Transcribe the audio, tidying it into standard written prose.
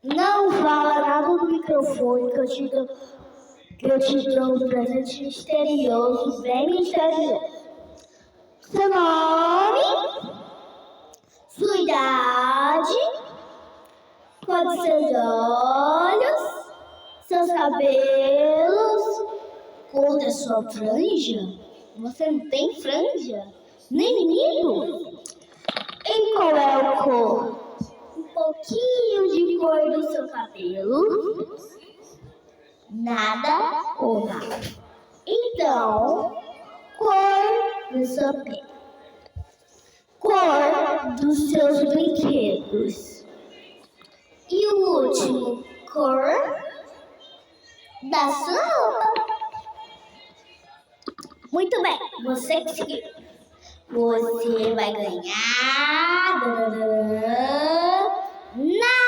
Não fala nada no microfone que eu te dou um presente misterioso, bem misterioso. Seu nome, sua idade, cor de seus olhos, seus cabelos, cor da sua franja. Você não tem franja? Nem menino? E qual é a cor? Um pouquinho de cor do seu cabelo? Nada ou nada. Então, cor do seu pé. Cor dos seus brinquedos. E o último, cor da sua roupa. Muito bem, você conseguiu. Você vai ganhar nada.